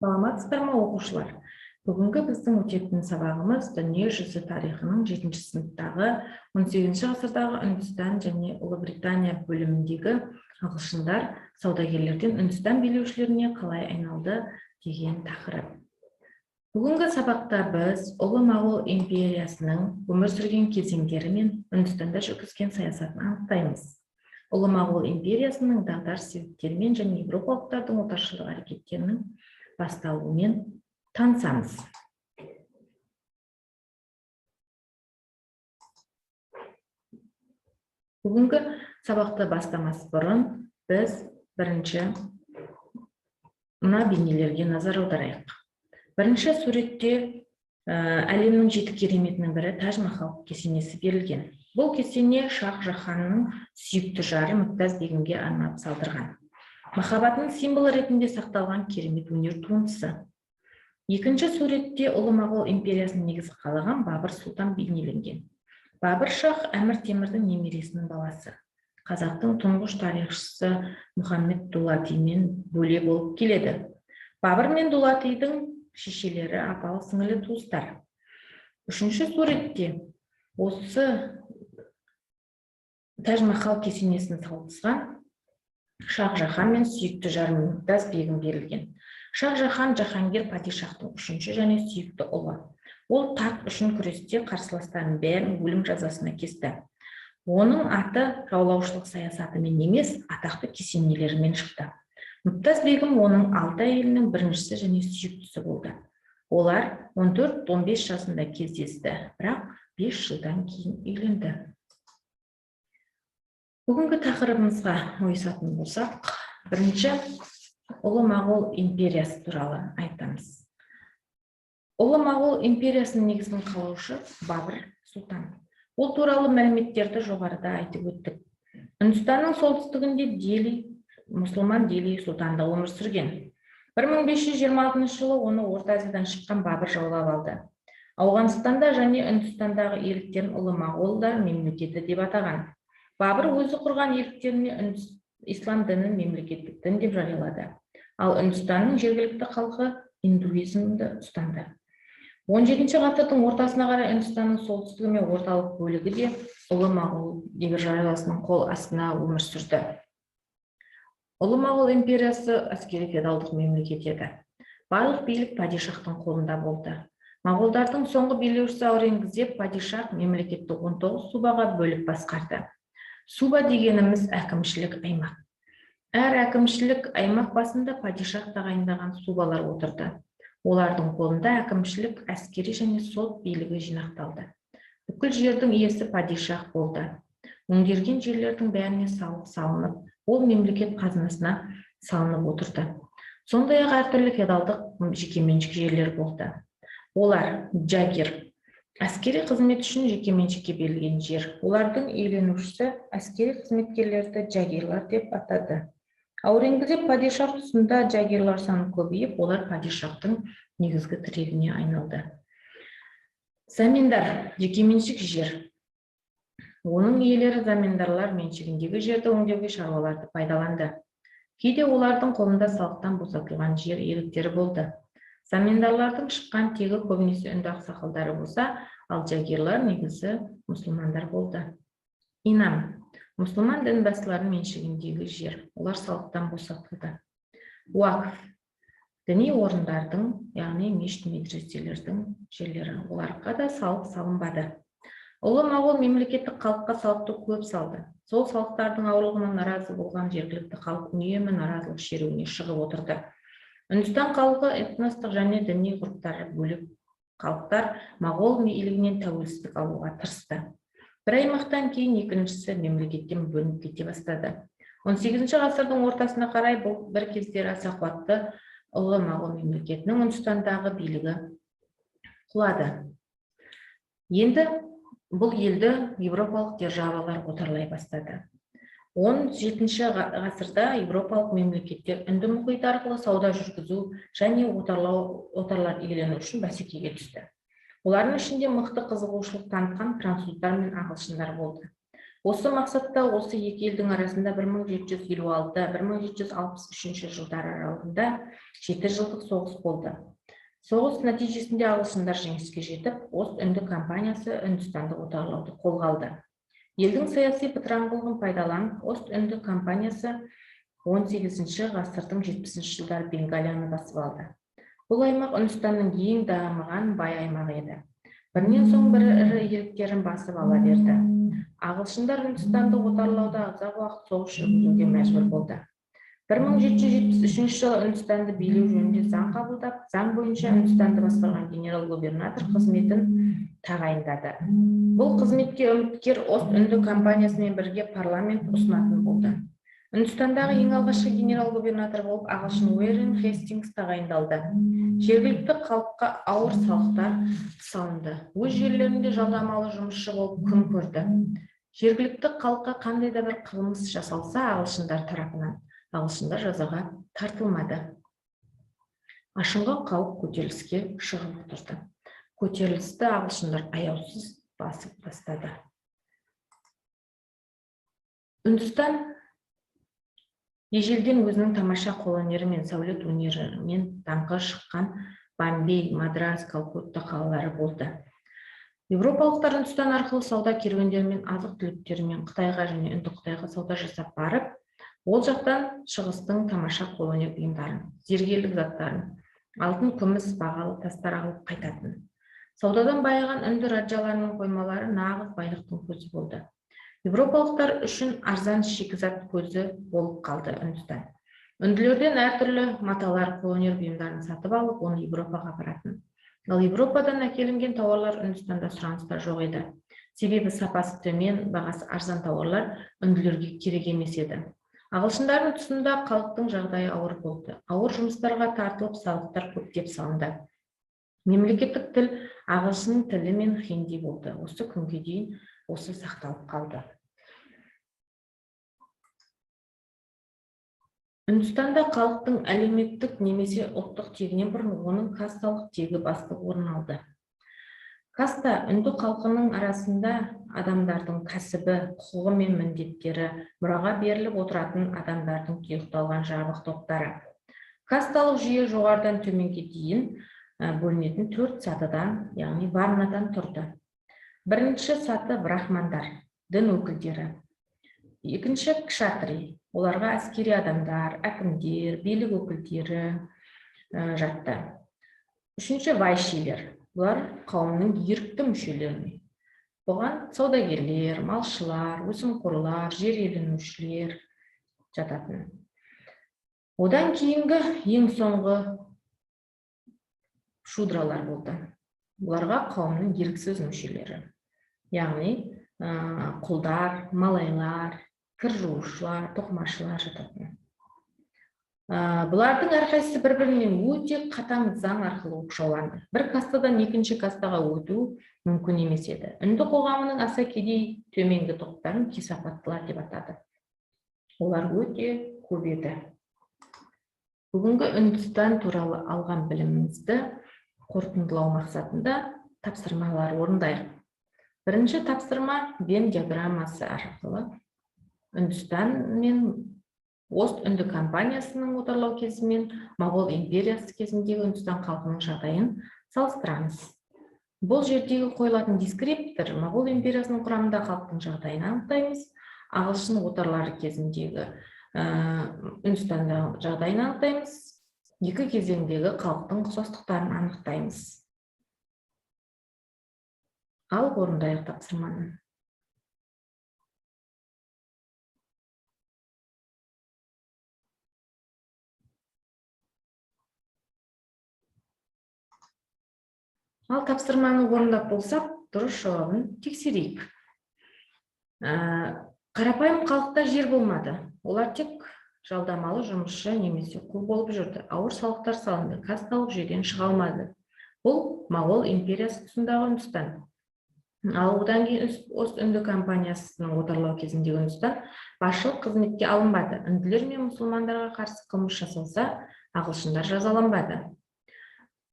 Саламатсыздар ма, оқушылар? Бүгінгі біздің өтетін сабағымыз дүние жүзі тарихының 7-ші сыныптағы 18-ші ғасырдағы Үндістан және Ұлыбритания бөліміндегі ағылшындар саудагерлерден Үндістан билеушілеріне қалай айналды деген тақырып. Бүгінгі сабақта біз Ұлы Моғол империясының өмір сүрген кезеңдері мен Үндістанда жүргізген саясатын анықтаймыз. Ұлы Моғол империясының дағдарыс себептерімен және еуропалықтардың отаршылдық әрекеттерінің басталуымен танысамыз. Бүгінгі сабақты бастамас бұрын біз бірінші мына бейнелерге назар аударайық. Бірінші суретте әлемнің 7 кереметінің бірі Таж-Махал кесенесі берілген. Бұл кесене Шах-Жаханның сүйікті жары Мұмтаз бегімге арнап салдырған. Махаббатының символы ретінде сақталған керемет өнер туындысы. Екінші суретте Ұлы Моғол империясының негізі қалаған Бабыр Сұлтан бейнеленген. Бабыр Шах Әмір Темірдің немересінің баласы. Қазақтың тұңғыш тарихшысы Мұхаммед Дулатимен бөле болып келеді. Бабыр мен Дулатидың шешелері апалы-сіңлілі туыстар. Үшінші суретте осы Таж-Махал кесенесін салғызған Шах-Жахан мен сүйікті жары Мұмтаз бегім берілген. Шах-Жахан Жахангир падишахтың үшінші және сүйікті ұлы. Ол тақ үшін күресте қарсыластарын бәрін өлім жазасына кесті. Оның аты жаулаушылық саясатымен емес, атақты кесенелерімен шықты. Мұмтаз бегім оның 6 әйелінің біріншісі және сүйіктісі болды. Олар 14-15 жасында кездесті, бірақ 5 жылдан кейін үйленді. Бүгінгі тақырыбымызға ойысатын болсақ, бірінші Ұлы Моғол империясы туралы айтамыз. Ұлы Моғол империясының негізін қалаушы Бабыр Сұлтан. Ол туралы мәліметтерді жоғарыда айтып өттік. Үндістанның солтүстігінде Дели, мұсылман Дели сұлтандығы өмір сүрген. 1526 жылы оны Орта Азиядан шыққан Бабыр жаулап алды. Ауғанстанда және Үндістандағы иеліктерін Ұлы Моғолдар мемлекеті деп атаған. Бабыр өзі құрған иеліктеріне ислам дінін мемлекеттік дін деп жариялады. Ал Үндістанның жергілікті халқы индуизмді ұстанды. 17-ші ғасырдың ортасына қарай Үндістанның солтүстігі мен орталық бөлігі де Ұлы Моғол державасының қол астына өмір сүрді. Ұлы Моғол империясы әскери феодалдық мемлекет еді. Барлық билік падишахтың қолында болды. Моғолдардың соңғы билеушісі Аурангзеб падишах мемлекетті 19 субаға бөліп басқарды. Суба дегеніміз әкімшілік аймақ. Әр әкімшілік аймақ басында падишах тағайындаған субалар отырды. Олардың қолында әкімшілік, әскери және сот билігі жинақталды. Бүкіл жердің иесі падишах болды. Өңделген жерлердің бәріне салық салынып, ол мемлекет қазынасына салынып отырды. Сондай-ақ әртүрлі феодалдық жекеменшік жерлер болды. Олар джагир, әскери қызмет үшін жекеменшікке берілген жер. Олардың иеленушісі әскери қызметкерлерді джагирлар деп атады. Аурангзеб падишах тұсында джагирлар саны көбейіп, олар падишахтың негізгі тірегіне айналды. Заминдар, жекеменшік жер. Оның иелері заминдарлар меншігіндегі жерді өңдеуге шаруаларды пайдаланды. Кейде олардың қолында салықтан босатылған жер иеліктері болды. Заминдарлардың шыққан тегі көбінесе үнді ақсақалдары болса, ал джагирлар негізі мұсылмандар болды. Инам, мұсылман дінбасылардың меншігіндегі жер, олар салықтан босатылды. Уақф, діни орындардың, яғни мешіт медреселердің жерлері, оларға да салық салынбады. Ұлы Моғол мемлекеттік халыққа салықты көп салды. Сол салықтардың ауырлығынан наразы болған жергілікті халық үнемі наразылық шеруіне шығып отырды. Үндістан халқы этностық және діни ғұрыптары бөлек халықтар Моғол иелігінен тәуелсіздік алуға тырысты. Бір аймақтан кейін екіншісі мемлекеттен бөлініп кете бастады. 18-ші ғасырдың ортасына қарай бұл бір кездері аса қуатты Ұлы Моғол мемлекетінің Үндістандағы билігі құлады. Енді бұл елді еуропалық державалар отарлай бастады. 17-ші ғасырда еуропалық мемлекеттер үнді мұхиты арқылы сауда жүргізу және отарлар иелену үшін бәсекеге түсті. Олардың ішінде мықты қызығушылық танытқан француздар мен ағылшындар болды. Осы мақсатта осы екі елдің арасында 1756-1763 жылдар аралығында 7 жылдық соғыс болды. Соғыс нәтижесінде ағылшындар жеңіске жетіп, Ост-Үнді компаниясы Үндістанды отарлауды қолға алды. Елдің саяси бытыраңқылығын пайдаланып, Ост-Үнді компаниясы 18 ғасырдың 70 жылдары Бенгалияны басып алды. Бұл аймақ Үндістанның ең дамыған бай аймағы еді. Бірінен соң бірі ірі иеліктерін басып ала берді. Ағылшындар Үндістанды отарлауда ұзақ уақыт соғыс жүргізуге мәжбүр болды. 1773 жылы Үндістанды билеу жөнінде заң қабылдап, заң бойынша Үндістанды басқарған генерал-губернатор қызметін тағайындады. Бұл қызметке үміткер Ост-Үнді компаниясымен бірге парламент ұсынатын болды. Үндістандағы ең алғашқы генерал-губернатор болып ағылшын Уоррен Хестингс тағайындалды. Жергілікті халыққа ауыр салықтар салынды. Өз жерлерінде жалдамалы жұмысшы болып күн көрді. Жергілікті халыққа қандай да бір қылмыс жасалса ағылшындар тарапынан, ағылшындар жазаға тартылмады. Ашынған халық көтеріліске шығып отырды. Көтерілісті ағылшындар аяусыз басып тастады. Үндістан ежелден өзінің тамаша қолөнері мен сәулет өнерімен даңқы шыққан Бомбей, Мадрас, Калкутта қалалары болды. Еуропалықтар Үндістан арқылы сауда керуендерімен, азық-түліктерімен Қытайға және Үндіқытайға сауда жасап барып, ол жақтан шығыстың тамаша қолөнер бұйымдарын, зергерлік заттарын, алтын, күміс, бағалы тастар алып қайтатын. Саудадан байыған үнді раджаларының қоймалары нағыз байлықтың көзі болды. Еуропалықтар үшін арзан шикізат көзі болып қалды Үндістан. Үнділерден әртүрлі маталар, қолөнер бұйымдарын сатып алып, оны Еуропаға апаратын. Ал Еуропадан әкелінген тауарлар Үндістанда сұраныста жоқ еді. Себебі сапасы төмен, бағасы арзан тауарлар үнділерге керек емес еді. Ағылшындардың тұсында халықтың жағдайы ауыр болды. Ауыр жұмыстарға тартылып, салықтар көптеп салынды. Мемлекеттік тіл ағылшын тілі мен хинди болды. Осы күнге дейін осы сақталып қалды. Үндістанда халықтың әлеуметтік немесе ұлттық тегінен бұрын оның касталық тегі басты орын алды. Каста үнді халқының арасында адамдардың кәсібі, құқығы мен міндеттері, мұраға беріліп отыратын адамдардың тұйықталған жабық топтары. Касталық жүйе жоғарыдан төменге дейін бөлінетін 4 сатыдан, яғни варнадан тұрды. Бірінші саты брахмандар, дін өкілдері. Екінші кшатри, оларға әскери адамдар, әкімдер, билік өкілдері жатты. Үшінші вайшилер, бұлар қауымның ерікті мүшелері. Бұған саудагерлер, малшылар, өсімқорлар, жер иеленушілер жататын. Одан кейінгі ең соңғы шудралар болды. Бұларға қауымның еріксіз мүшелері. Яғни құлдар, малайлар, кір жуушылар, тоқымашылар жататын. Бұлардың әрқайсысы бір-бірінен өте қатаң заң арқылы оқшауланды. Бір кастадан екінші кастаға өту мүмкін емес еді. Үнді қоғамының аса кедей төменгі топтарын кесапаттылар деп атады. Олар өте көп еді. Бүгінгі Үндістан туралы алған білімімізді қорытындылау мақсатында тапсырмалар орындайық. Бірінші тапсырма Вен диаграммасы арқылы Үндістан мен Ост-Үнді компаниясының отарлау кезімен Моғол империясы кезіндегі Үндістан халқының жағдайын салыстырамыз. Бұл жердегі қойылатын дескриптор Моғол империясының құрамында халықтың жағдайын анықтаймыз. Ағылшын отарлары кезіндегі Үндістанда жағдайын анықтаймыз. Екі кезеңдегі халықтың ұқсастықтарын анықтаймыз. Ал орындайық тапсырманы. Ал тапсырманы орындап болсақ, дұрыс жауабын тексерейік. Қарапайым халықта жер болмады. Олар тек жалдамалы жұмысшы немесе құл болып жүрді. Ауыр салықтар салынды, касталық жүйеден шыға алмады. Бұл Моғол империясы тұсындағы Үндістан. Ал одан кейін Ост-Үнді компаниясының отарлау кезіндегі Үндістан басшылық қызметке алынбады. Үнділер мен мұсылмандарға қарсы қылмыс жасалса, ағылшындар жазаланбады.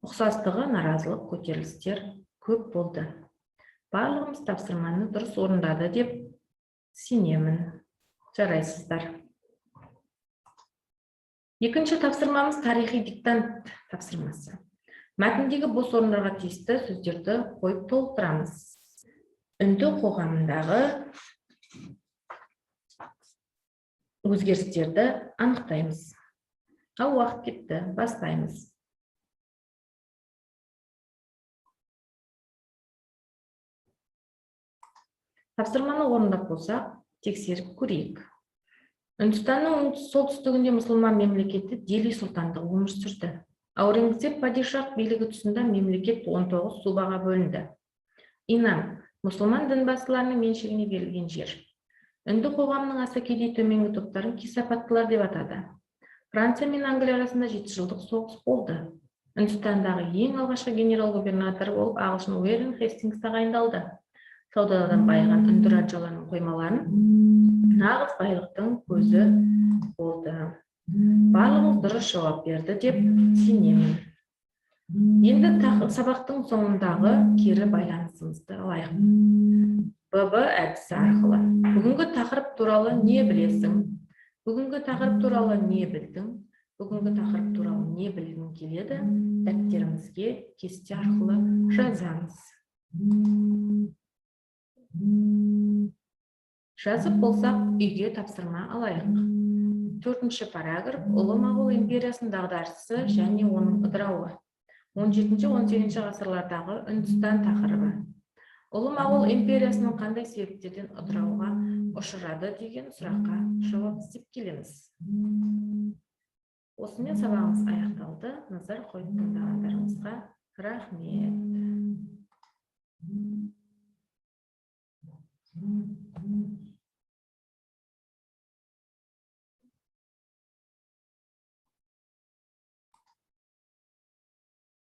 Ұқсастығы, наразылық, көтерілістер көп болды. Барлығымыз тапсырманы дұрыс орындады деп Сенемін. Жарайсыздар. Екінші тапсырмамыз тарихи диктант тапсырмасы. Мәтіндегі бос орындарға тиісті сөздерді қойып толықтырамыз. Үнді қоғамындағы өзгерістерді анықтаймыз. Ал уақыт кетті, бастаймыз. Тапсырманы орындап болсақ, тексеріп көрейік. Үндістанның солтүстігінде мұсылман мемлекеті Дели сұлтандығы өмір сүрді. Аурангзеб падишах билігі тұсында мемлекет 19 субаға бөлінді. Инам мұсылман дінбасыларының меншігіне берілген жер. Үнді қоғамының аса кедей төменгі топтарын кесапаттылар деп атады. Франция мен Англия арасында 7 жылдық соғыс болды. Үндістандағы ең алғашқы генерал-губернатор болып ағылшын Уоррен Хестингс тағайындалды. Саудадан байыған үнді раджаларының қоймаларын нағыз байлықтың көзі болды. Барлығымыз дұрыс жауап берді деп сенемін. Енді сабақтың соңындағы кері байланысымызды алайық. ББ әдісі арқылы. Бүгінгі тақырып туралы не білесің? Бүгінгі тақырып туралы не білдің? Бүгінгі тақырып туралы не білгің келеді? Дәптерімізге кесте арқылы жазамыз. Жазып болсақ, үйге тапсырма алайық. 4-ші параграф Ұлы Моғол империясының дағдарысы және оның ыдырауы. 17-18 ғасырлардағы Үндістан тақырыбы. Ұлы Моғол империясының қандай себептерден ыдырауға ұшырады деген сұраққа жауап іздеп келеміз. Осымен сабағымыз аяқталды. Назар қойып тыңдағандарыңызға рахмет.